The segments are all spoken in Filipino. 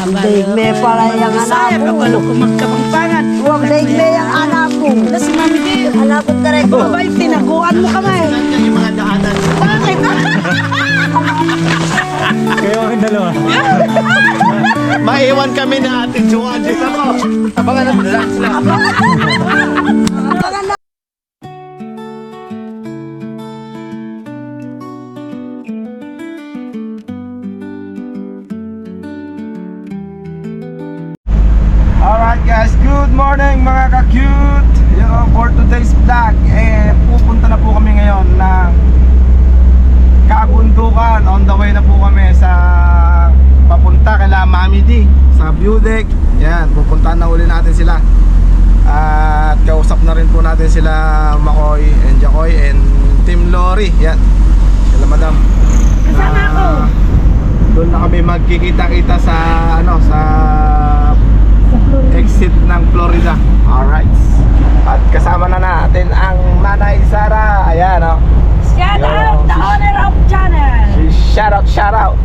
Daigme pala yung anak ko. Kabalo ko magkabangpangan. Huwag daigme yung anak ko. Si Mami Di. Anak ko direct ko. Abay, tinaguan mo kami. Yung mga daanan. Bakit? Kayo ang dalawa. Maiwan kami na Ate Joanne. Dito ko. Abangan natin lang sila. Alright guys, good morning mga ka-cute. For today's vlog, pupunta na po kami ngayon ng kabundukan. On the way na po kami sa papunta kila Mami D sa view deck. Yan, pupuntahan na uli natin sila. At kausap na rin po natin sila Makoy and Jacoy and Team Lori. Yan, sila madam. Kasama ako. Doon na kami magkikita-kita sa sa exit ng Florida. Alright. At kasama na natin ang Nanay Sara. Ayan o. Shout out the owner of channel. Shout out.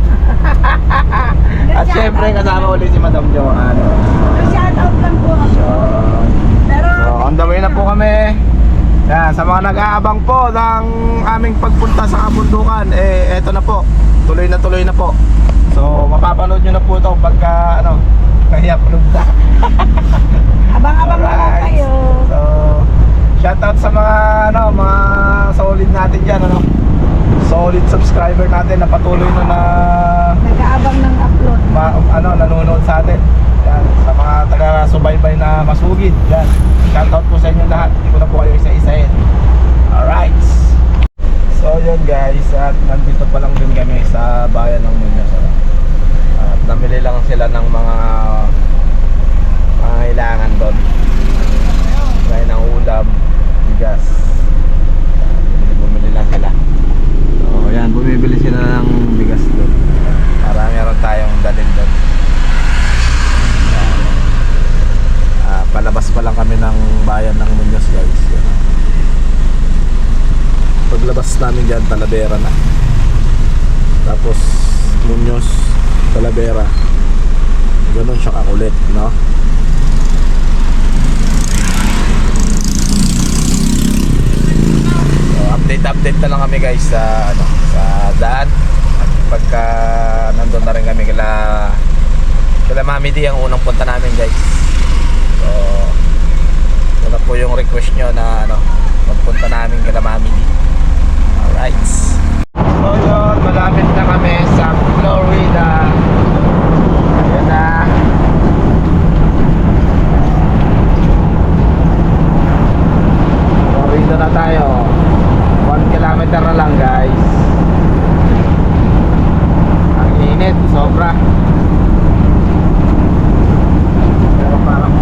At syempre kasama ulit si Madam Joanne. Shout out lang po ako. Pero So on the way na po kami. Yan, sa mga nag-aabang po ng aming pagpunta sa kabundukan, eto na po. Tuloy na po. So mapapanood nyo na po ito pagka kaya upload na. abang-abang lang kayo. So shoutout sa mga mga solid natin diyan solid subscriber natin na patuloy na Nag-aabang ng upload. nanonood sa atin. Yan, sa mga taga-subaybay na masugid. Yan. Shoutout po sa inyo lahat. Hindi ko na po kayo isa-isahin. Alright. So yun guys, at nandito pa lang din kami sa bayan ng Muñoz. At namili lang sila ng mga kailangan doon. Gaya ng ulam, bigas. Bumili lang sila. So yan, bumibili sila ng bigas doon para meron tayong dalhin doon. Palabas pa lang kami ng bayan ng Muñoz guys. Yan. Paglabas namin dyan, Talavera na. Tapos Muñoz, Talavera. Ganun siya kakulit, no? So, update na lang kami guys sa sa daan. At pagka nandun na rin kami kila Mami D ang unang punta namin guys. So, ito po yung request nyo na magpunta namin kila Mami D. Alright. So yun, malapit na kami sa Florida. Ayan na. Florida na tayo. 1 kilometer na lang guys. Ang init, sobra. Pero parang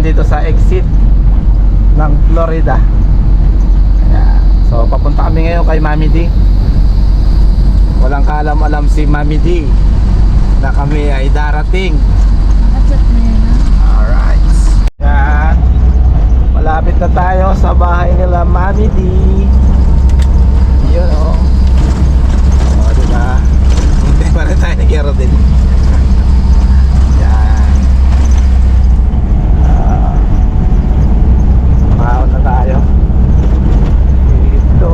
dito sa exit ng Florida. Ayan. So papunta kami ngayon kay Mami D. Walang kaalam-alam si Mami D na kami ay darating. Alright. Ayan. Malapit na tayo sa bahay nila Mami D. Yun o. O diba? Hindi pa rin tayo nag-aerodin. Mahal na tayo. Dito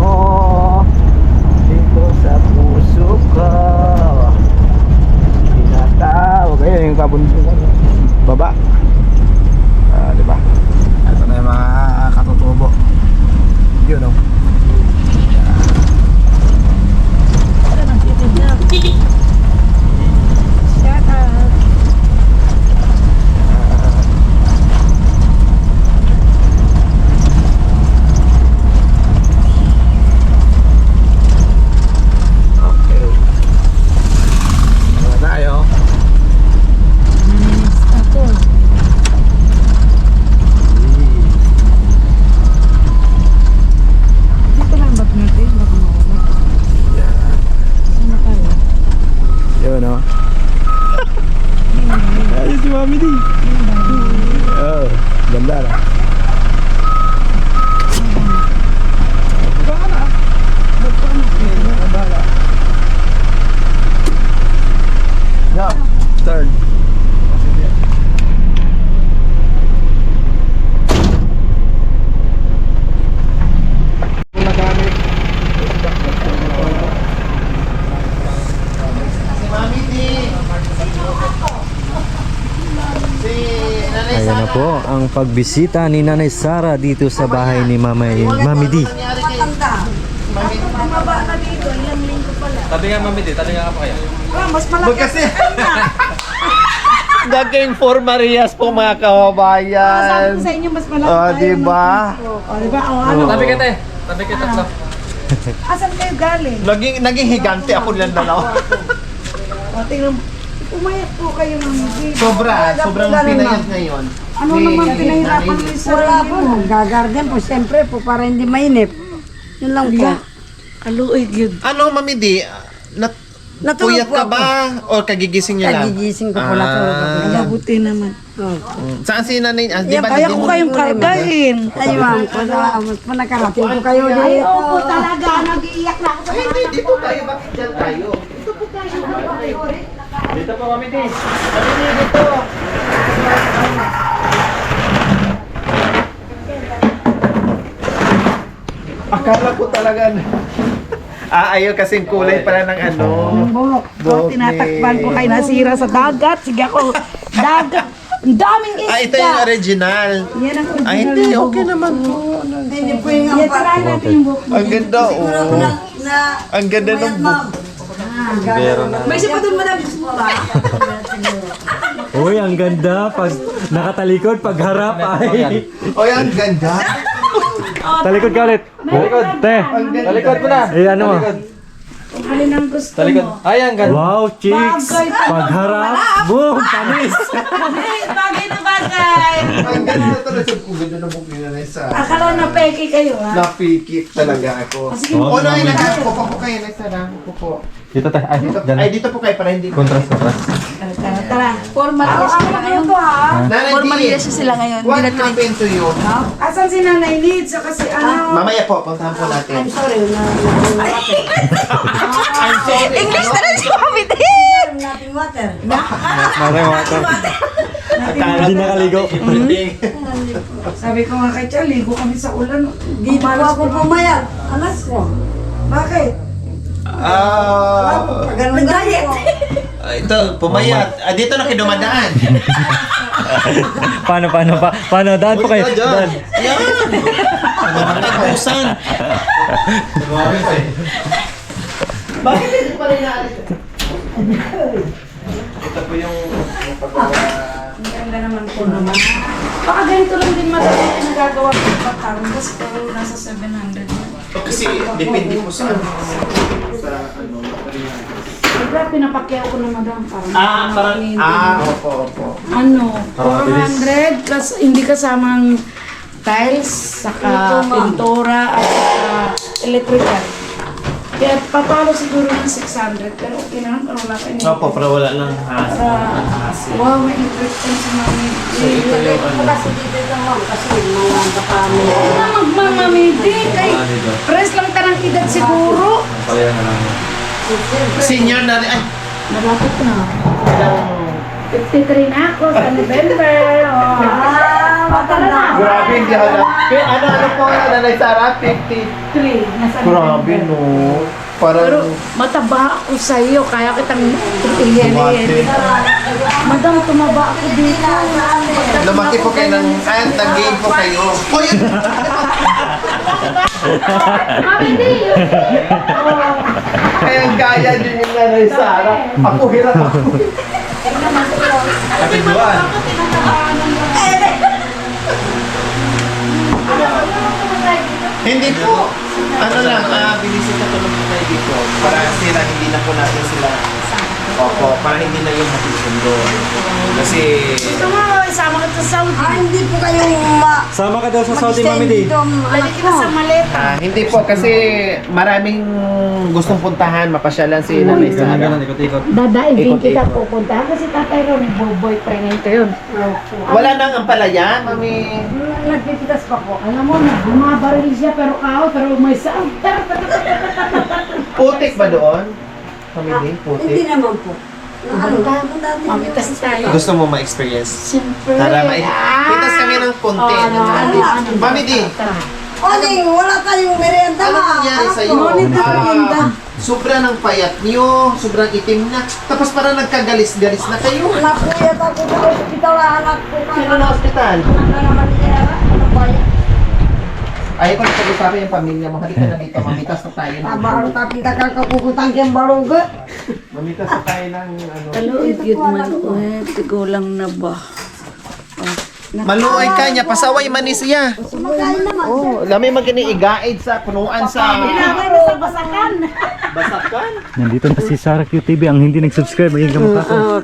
po ang pagbisita ni Nanay Sara dito sa bahay ni Mami D. Tabi nga Mami D, tabi nga pa kayo. Mas malaki. Kasi Naging 4 Marias po mga Sabi kababayan. ko sa inyo, mas malaki Oh, tayo. diba? Diba? Ano? Tabi ka te. Tabi ka tatlo. Asan kayo galing? Naging higante ako lang dalawa. Tingnan mo. Umayat po kayo ng Sobrang pinayat ngayon. Ano naman pinahirapan niyo sa Wala po, gagarden po, siyempre po, para hindi mainip. Yun lang po. Kaluig yun. Ano, Mami D? Natulog Puyat po ka ako. ba? O kagigising niyo lang? Kagigising ko po, natulog ako. Mabuti naman. Saan si nanay? Di Yan, ba? Kaya di ko mo- kayong kargahin. Ay, ma'am, po nakarating po kayo Ay, dito. opo talaga. Nag-iiyak na ako sa mga Hindi, dito tayo. Bakit dyan tayo? Dito po, Mami D. Mami D, dito. Akala ko talaga ayaw kasing kulay pala ng ano. buhok. Buhok Tinatakpan ni- ko kayo nasira sa dagat. Sige ako. Dagat. Ang daming isda. Ito yung original. Yan ang original. Ay, hindi. Okay naman po. Hindi po yung Yan, tirahin natin yung buhok. Ang ganda, oh. Ang ganda ng book. May isa pa doon, madam. Gusto mo ba? Uy, ang ganda. Pag nakatalikod, pagharap ay. Oy, ang ganda. Talikod ka ulit. Te. Talikod mo na. Eh, ano mo? Kung alin ang gusto mo. Ay, ang ganda. Wow, chicks. Pagharap. Boom, panis. Bagay na bagay. Ang ganda talaga. Kung ganda ng book nila na isa. Akala na peki kayo, ha? Napikit talaga ako. Sige, Oh, Oh, no, ay, nagkapo po kayo na isa lang. Po. Dito tayo. Ay, Ay, dito po kayo para hindi. Contrast. Tara, tara. Formal sila ngayon. Nanay Formal D, sila ngayon. what happened to you? Asan si Nanay Lids? Saka si ano? Mamaya po, puntahan po natin. Sorry, English na rin si Mami D! nothing water. Hindi nakaligo. Sabi ko nga kay Char, ligo kami sa ulan. Di po ako pumayag. Anak ko. Bakit? Ganun diet. Ito, pumayat. Dito na kayo dumadaan. Paano? Daan po kayo. Daan. Yan. Nakakusan. Bakit hindi pa rin naalis? Ito po yung paggawa. Ang ganda naman po naman. Baka ganito lang din madali yung nagagawa ko sa Batangas, pero nasa 700 na. Kasi depende po sa ano. Diba, pinapakyaw ko na madam. Opo. Ano, 400 plus hindi kasamang tiles, saka pintura, at saka electrical. Kaya papalo siguro ng 600, pero okay na, pero wala kayo. Opo, pero wala lang hassle. Wow, may interesting si Mami. Ito yung ano. Kasi dito naman, kasi mga kapami. Ano na magmamamidi? Kay press lang tanang edad siguro. Senior na rin. Ay, Malapit na. 53 na ako sa November. Oh. Matala na. grabe, hindi alam. Ano po, Nanay Sara? 53. 3 nasa Grabe, November. no. Pero Parang mataba ako sa iyo, kaya kitang tutingin. Madam, tumaba ako dito. lumaki po kayo ng nag-game po kayo. Oh, yun! Mami, di. Kaya gaya din yung Nanay Sara. Ako, hirap ako. Kasi Juan. ako tinatamaan ng Hindi po. Ano lang, binisita ko lang po tayo dito. Para sila, hindi na po natin sila. Opo, para hindi na yung matisundo. Kasi, Gusto mo, isama ka sa Saudi. Hindi po kayo Sama ka daw sa Saudi, Mami D. Lagi kita sa maleta. hindi po kasi maraming gustong puntahan, mapasyalan si Nanay Sara. ikot-ikot. Dadaigin Ikot-ikot. kita pupuntahan kasi tatay Ron, boyfriend ngayon yun. Wala nang ampalaya, mami. Nagtitigas pa po. Alam mo, bumabaril siya pero pero may sound. Putik ba doon? Mami din, Hindi putik. naman po. Ano ka? Mamitas tayo. Gusto mo ma-experience? Siyempre. Tara, pitas kami ng konti. Mami din. Tara. Oning, wala tayong merienda Ano ma. nangyari sa'yo? Ngunit merienda. Sobra ng payat niyo, sobrang itim na. Tapos parang nagkagalis-galis na kayo. Napuyat ako sa ospital, anak ko. Sino na hospital? Ano naman niya? Ano ba yan? Ayaw ko na pag-usapan yung pamilya mo. Halika na dito, mamitas na tayo ng... Tabaro tapi ka kakakukutang kang baruga. Mamitas na tayo ng ano... Kaluoy, yun man. Uy, tigulang na ba? Maluoy ka niya, pasaway man ni siya. Kumakain naman. Oh, lami magkini-igaid sa punuan sa... Basakan? Nandito na si Sarah QTV, ang hindi nag-subscribe, maging kamukha ko.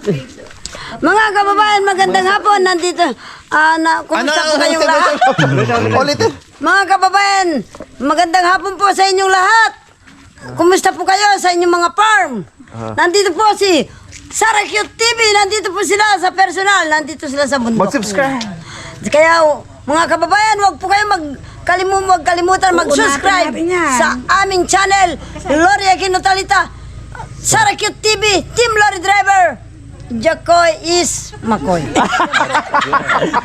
Mga kababayan, magandang hapon. Nandito, kumusta po kayong lahat? Ulitin. Mga kababayan, magandang hapon po sa inyong lahat. Kumusta po kayo sa inyong mga farm? Nandito po si Sarah Cute TV. Nandito po sila sa personal. Nandito sila sa bundok. Mag-subscribe. Kaya mga kababayan, huwag po kayo magkalimutan mag-subscribe sa aming channel, Loria Kinotalita, Sarah Cute TV, Team Lorry Driver. Jacoy is Makoy.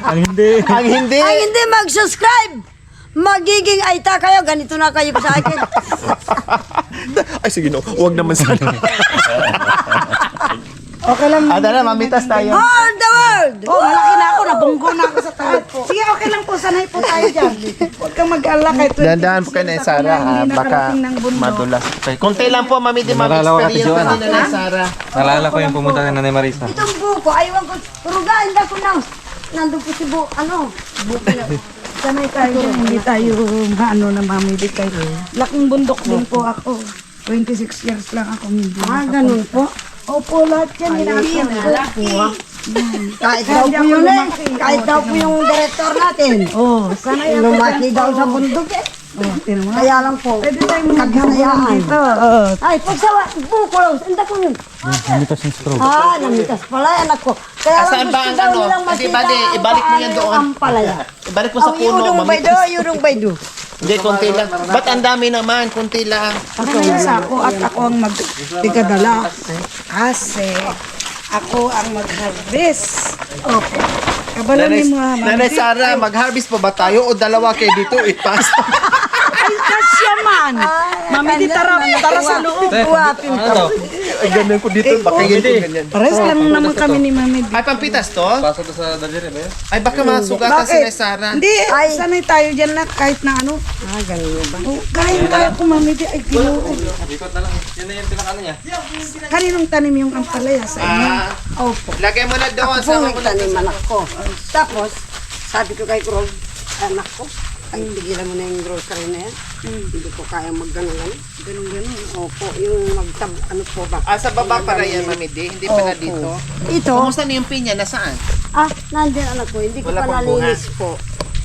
Ang hindi. Ang hindi. Ang hindi mag-subscribe, magiging aita kayo. Ganito na kayo sa akin. Ay, sige no. Huwag naman sana. Okay lang. Ada na, mamitas tayo. All the world! Oh, malaki na ako. Nabunggo na ako sa tayo. Sige, okay lang po. Sanay po tayo dyan. Huwag kang mag-alala kahit 26 Dandahan po kayo na years Sarah, ako na hindi baka nakarating ng bundok. madulas. Okay. Kunti lang po, mami, di Nalalawa ka, mag-experience Joanna. na na Sarah. Nalala ko yung pumunta ni Nanay Marisa. Itong buko, aywan ko, turugain na ko na. Nandun po si buko na. Sanay tayo dyan. Hindi tayo maano na mamili kayo. Laking bundok din po ako. 26 years lang ako hindi. Ganun po. Opo, lahat yan. Kahit daw po yun kahit daw po yung director natin. Oh, sanay ako Lumaki daw sa bundok eh. Oh, tinan mo. Kaya lang po, Pwede tayong kabisayaan. dito. Oh. Ay, pag sa buko lang, hindi ko yun. Namitas yung stroke. Namitas pala, anak ko. Kaya Saan ba ang ano? Hindi, bali, ibalik mo yan doon. Ang palaya. Ibalik mo sa puno, mamitas. Yurong baydo. Hindi, kunti lang. Ba't ang dami naman? Kunti lang. Ako yung sako at ako ang magtigadala. Kasi ako ang mag-harvest. Opo. Kabalanin mo ha, Nanay Sarah, mag-harvest pa ba tayo o dalawa kayo dito? Ipas. Ay, kasya man. Mami, di tara sa loob. Uwapin ko. Ay, ganun ko dito. Baka ganyan. Pares lang naman kami ni Mami. Ay, pampitas to? Pasok to sa Dajere ba yun? Ay, baka masugatan si Nanay Sarah. Hindi, sanay tayo dyan na kahit na ano. Ganun ba? Oh, kain tayo ko, Mami. Di, ay, ginoo. Ikot na lang. Yun na yung pinakano niya. Kaninong tanim yung ampalaya sa inyo? Opo. Lagay mo na doon. Ako Sama mo na. nagtanim anak ko. Tapos, sabi ko kay Krog, anak ko, ay bigyan mo na yung grocery na yan. Hindi ko kaya mag-ganon. Ganon. Opo, yung ano po ba? Ah, sa baba para yan, Mami D. Hindi pa na dito. Ito, Kumusta na yung pinya? Nasaan? nandyan anak ko, hindi ko Wala pa pang nalinis po.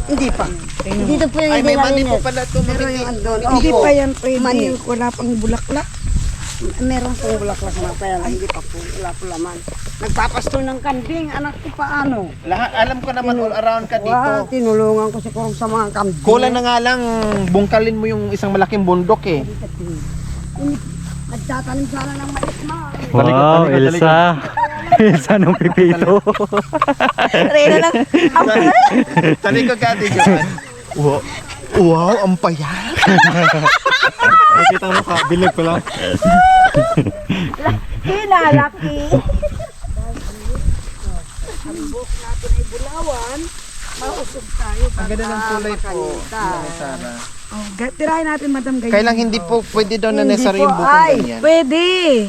Hindi pa. Dito po yung Ay, hindi may mani po nalinis. pala ito, Pero Mami D. yung andun, Hindi opo. pa yan pwede. Mani. Wala pang bulaklak. Meron pong bulaklak na kaya lang hindi pa po. Wala po laman. Nagpapasto ng kambing, anak ko paano? Lahat, alam ko naman all around ka Wow, dito. tinulungan ko si Krog sa mga kambing. Kulang na nga lang, bungkalin mo yung isang malaking bundok eh. Nagtatanim sana ng mais ma. Wow, Elsa. Elsa nung pipito. Rena lang. Talikod ka, Ate Joan. Wow, ang payat. Nakita mo ka, bilag ko lang. Hinalaki. Ang buhok natin ay bulawan. Mausog tayo. Ang ganda ng kulay po, Nanay Sarah. Oh, tirahin natin, Madam Gay. Kailang hindi po pwede daw na Hindi Sarah po, yung bukong ay. ganyan. Pwede.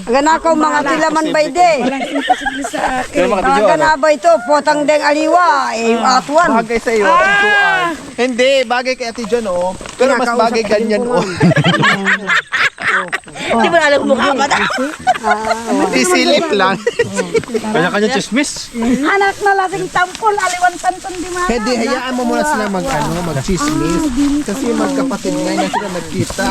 Gana ko mga tilaman bay de. Walang imposible sa akin. Gana ba ito? Potang deng aliwa. Atuan. Bagay sa iyo, Ate Joan. Hindi, bagay kay Ate Joan, oh. Pero mas Kinakausap bagay ko din ganyan, po oh. Hindi mo alam mukha ba na? Sisilip lang. Kanya-kanya chismis. Anak na lasing tampol, aliwan tanton di mana. Hindi, hayaan mo muna sila mag-chismis. Kasi magkapatid nga na sila nagkita.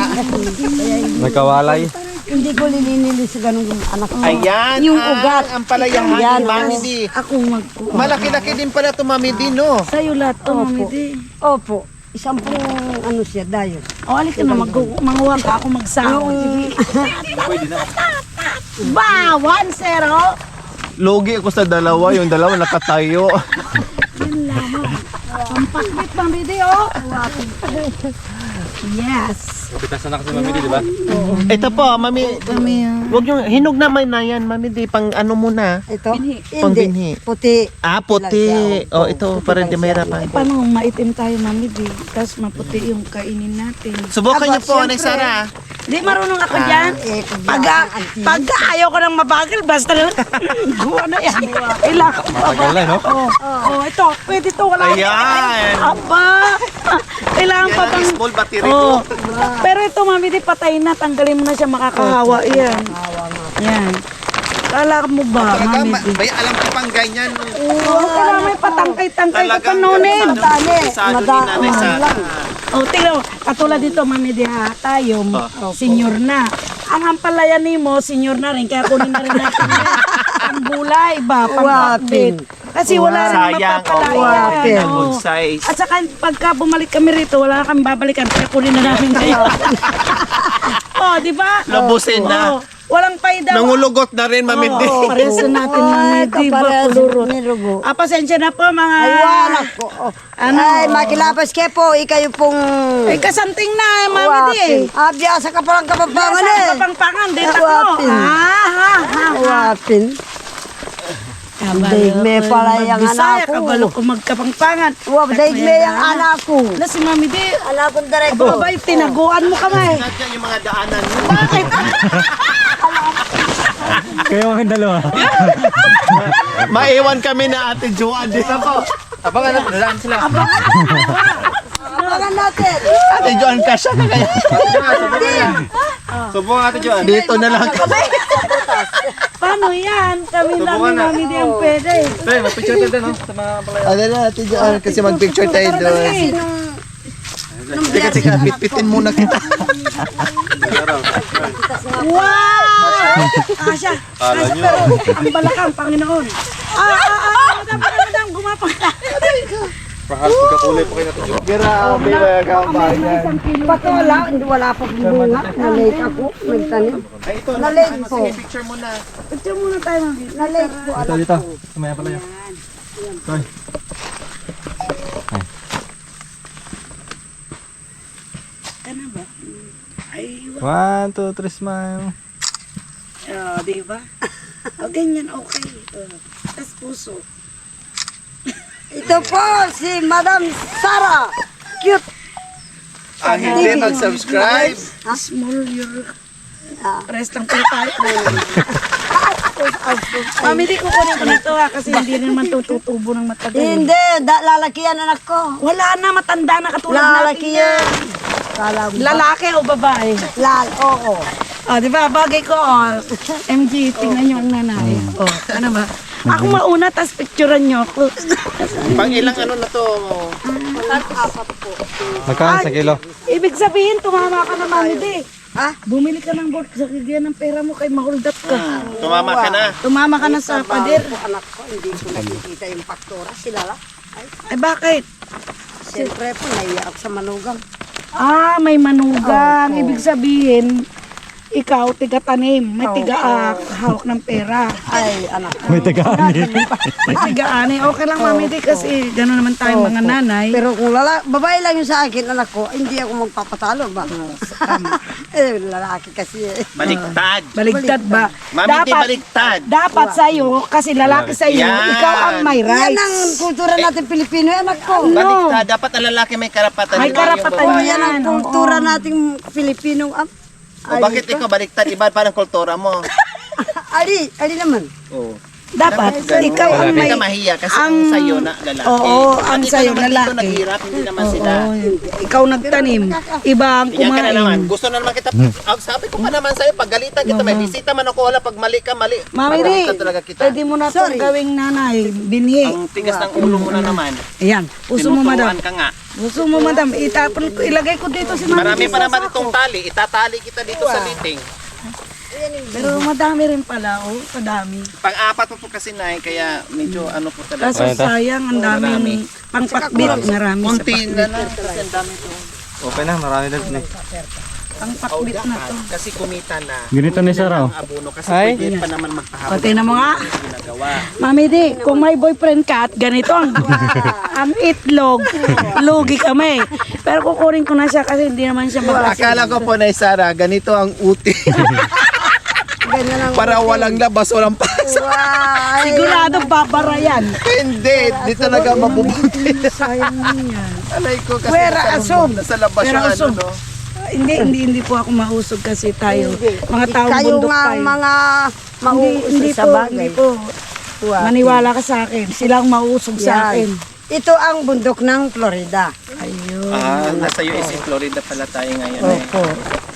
Nagkawalay. Hindi ko lininilis sa ganung anak ko. Ayan, Yung ugat. ang palayahan Yan, ni Mami oh. D. Ako magkuha. Malaki-laki din pala ito, Mami D, no? Sa'yo lahat to, Mami Opo. Di. Opo. Isang pong ano siya, dayo. O, alik ka na, manguha ka ako magsawa. Sige. Ba, 1-0. Logi ako sa dalawa, yung dalawa nakatayo. Pampakbit, Mami Di, oh. Yes. Kapitasan na kasi Mami D, di ba? Ito po, Mami. Huwag yung hinog naman na yan, Mami D. Pang ano muna. Ito? Pangbinhi. Hindi. Puti. Ah, puti. Oh, ito, para di mahirapan. Paano maitim tayo, Mami Di? Tapos maputi yung kainin natin. Subukan niyo po, Siyempre. Nay Sara. Di marunong ako dyan. Pagka ayaw ko ng mabagal, basta lang. Guwa na yan. Ilang. Tagal na, no? Oh, ito. Pwede to. Wala. Ayan. Aba. Kailangan pa bang... Small battery Oh. po. Pero ito, Mami Di, patay na. Tanggalin mo na siya, makakahawa. Yan. Yan. Kala mo ba, Talaga, Mami Di? bay, alam ko pang ganyan. Oo, kailangan may patangkay-tangkay ka pa nonin. Sado ni Nanay Sara. Oh, tingnan mo. Katulad dito, Mami Di, ha, tayo, senior na. Ang hampalayan ni mo, senior na rin. Kaya kunin na rin natin yan. Ang bulay ba? Pang-update. Kasi wala rin Sayang, mapapalayan. good Oo. size. At saka pagka bumalik kami rito, wala kami babalikan. Kaya kunin na namin kayo. Oh, di ba? Lubusin na. Oh, walang payda. Nangulugot na rin, Mami D. Oo, pares na natin, Mami Di, ba? Kulurot. Nilugo. Pasensya na po, mga... Aywan ako. Ano? Ay, makilapas kayo po. Ikayo pong... Ay, kasanting na, Mami Di. Biyasa ka palang kapapangan Nasa eh. kapangpangan, di tatlo. Wapin. Ha. Wapin. Daig me pala yung Bisaya, anak ko. kabalo ko magkapangpangan. Daig me yung anak ko. Na si Mami Di. Anak kong direct ko. Abay, tinaguan mo kamay. Nandiyan yung mga daanan mo. Bakit? Kayo ang dalawa. Maiwan kami na Ate Joanne dito po. Abangan natin, dalaan sila. Abangan natin. Ate Joanne, kasya ka kaya. Subukan natin dyan. Dito na lang kami. Paano yan? Kami lang Subukan ni na. Mami Di ang pwede. Tay, mag-picture tayo no? Sa mga palaya. Ano na, Ate Joanne, kasi mag-picture tayo doon. Teka, pitpitin muna kita. Wow! Kasya. Kasya pero ang balakang, Panginoon. Madam, gumapang ka. Perhaps magkakulay po kayo natin dyan. Grabe, mga kabayan. Pato wala pa bunga. Nalate ako. Nagtanim. Ay, ito, Nalate po. sige, picture muna. Picture muna tayo, Mami. Nalate po. Dito, dito. Sumaya pala yun. Toy. Ano ba? Ay, 1, 2, 3, smile. di ba? O, ganyan, okay. Tas puso. Ito po si Madam Sara. Cute. Ang hindi nag-subscribe. Small your... Rest lang po tayo. Mami, di kukunin ko na ito ha, kasi hindi naman tututubo ng matagal. Hindi. Lalaki yan anak ko. Wala na, matanda na katulad natin Lalaki yan. Lalaki o babae? Oo. Oh, di ba? Bagay ko, MG, tingnan nyo ang nanay. Oh, ano ba? Ako mauna, tas picturean nyo ako. Pang ilang ano na to? Magkano sa kilo? Ibig sabihin, tumama ka na, Mami Di. Ha? Bumili ka ng board, sakigyan ng pera mo kay mahold up ka. Tumama ka na. Tumama ka na sa pader. Anak ko, hindi ko nakikita yung faktura. Sila lang. Ay, bakit? Siyempre po, naiyak sa manugang. Ah, may manugang. Ibig sabihin, ikaw, tiga-tanim. May tiga-hawak ng pera. Ay, anak ko. May tagaan eh. May tiga-ani. Okay lang, Mami Di, kasi gano'n naman tayong mga nanay. Pero kung babae lang yung sa akin, anak ko, hindi ako magpapatalo ba? Lalaki kasi eh. Baliktad. Baligtad ba? Mami, di baliktad. Dapat sa'yo, kasi lalaki sa'yo, Yan. ikaw ang may Yan ang rights. kultura natin Pilipino, anak ko. Baliktad. Dapat ang lalaki may karapatan. May Yun ang karapatan yung Oh, babae. yan ang kultura nating Pilipino. O bakit ikaw baliktad? Iba parang kultura mo. Ali naman. Oo. Dapat, ikaw ang Hindi may... ka mahiya kasi ang sayo na lalaki. Oo, ang Pati ka sayo naman dito lalaki. naghirap, hindi naman sila. Ikaw nagtanim, iba ang Yan ka na naman. kumain. Gusto na naman kita. Sabi ko pa naman sa'yo, pagalitan kita, may bisita man ako, wala, pag mali ka, mali. Mami Ri, Pagalitan talaga kita. pwede mo na itong gawing nanay, binhi. Ang tigas ng ulo mo na naman. Ayan, puso mo madam. Tinuturuan ka nga. Puso mo madam, itapon ko, ilagay ko dito si Mami. Marami Ri pa sa naman sako. itong tali. Itatali kita dito sa liting. Pero madami rin pala, oh, kadami. Pang-apat po kasi na kaya medyo ano po talaga. Kaso sayang, ang daming pangpakbit, marami sa Kunti pakbit. na lang kasi ang dami to. Okay na, marami na din eh. Ang pakbit na to. Kasi kumita na. Ganito ni Sarah. oh. Abono kasi Ay. pwede pa naman magpahabol. Pati na mo nga. Ginagawa. Mami di, kung may boyfriend ka at ganito ang itlog, lugi kami. Pero kukurin ko na siya kasi hindi naman siya mag Akala ko po na Sara, ganito ang uti. Ganyan lang. Para walang labas, walang pasok. Wow. Sigurado babara yan. Hindi, di talaga mabubuti. Sayang yan. Alay ko kasi Pwera asog. nasa labas Pwera yung ano, asog. no? Hindi po ako mausog kasi tayo. Mga taong Kayo bundok nga tayo. mga Hindi sa po, bagay. hindi po. Maniwala ka sa akin. Silang mausog sa akin. Ito ang bundok ng Florida. Ayun. Nasa US Florida pala tayo ngayon. Opo.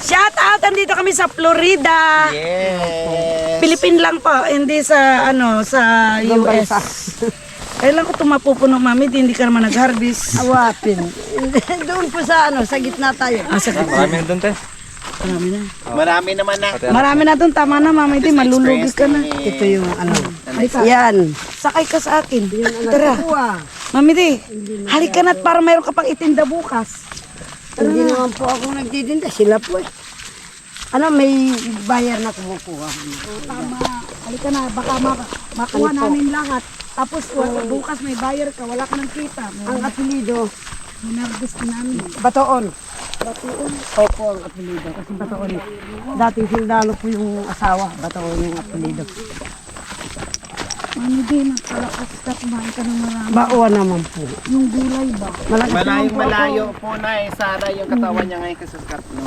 Shout out! Andito kami sa Florida. Yes. Philippine lang po, hindi sa sa US. Kailan ko ito mapupuno, mami? Hindi ka naman nag-harvest. Awapin. Doon po sa sa gitna tayo. Sa Marami na doon, te. marami na. Marami naman na. Marami na doon, tama na, mami. Di, malulugi ka na. Ito yung Ay, Yan. sakay ka sa akin. Tara. Kuha. Mami, di, halika na't para mayroon ka pang itinda bukas. Hindi naman po ako nagtitinda. Sila po eh. May bayar na kumukuha. Tama. Halika na, baka makuha namin lahat. Tapos bukas may buyer ka, wala ka nang kita. Ang apelido, Minarvest namin. Batoon. Batoon? Opo, ang apelido. Kasi Batoon. Dati sundalo po yung asawa. Batoon yung apelido. Mami, di, magpalakas ka, kumain ka ng marami. Bawa naman po. Yung gulay ba? Malayong-malayo po na Sara yung katawan niya ngayon kasi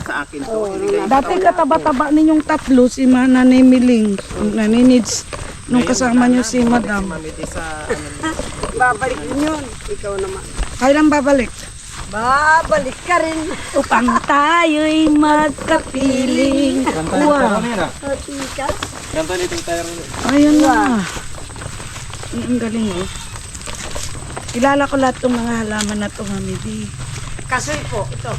sa akin to. Dati kataba-taba ninyong tatlo, si Nanay Miling, naninits, nung kasama niyo si Madam. Mamiti sa Babalik din yun. Ikaw naman. Kailan babalik? Babalik ka rin. Upang tayo'y magkapiling. Wow. Tikas. Ganito dito tayo. Ayun na. Ang galing oh. Kilala ko lahat ng mga halaman na ito, Mami Di. Kasoy po. Ito.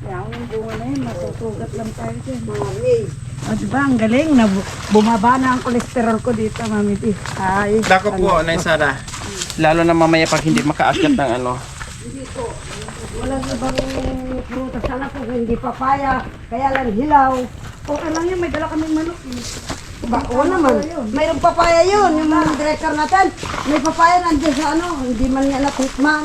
Yan, yung bunga na yun, matutugat lang tayo dyan. Mami. O, diba, ang galing na bumaba na ang kolesterol ko dito, Mami Di. Ay. Dako po, Nay Sara. Lalo na mamaya pag hindi makaakyat ng ano. Walang ibang prutas sana po. Hindi papaya. Kaya lang hilaw. Okay lang yun, may dala kaming manok eh. Oo naman. Mayroong papaya yun. Yung mga director natin. May papaya nandiyan sa hindi man niya natikman.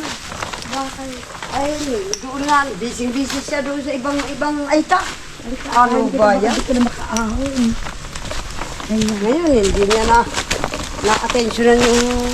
Bakit? Ayun eh. Doon na. Busy-busy siya doon sa ibang aita. Ano ba yan? Hindi ka na makaahon. Ngayon hindi niya na-attentionan yung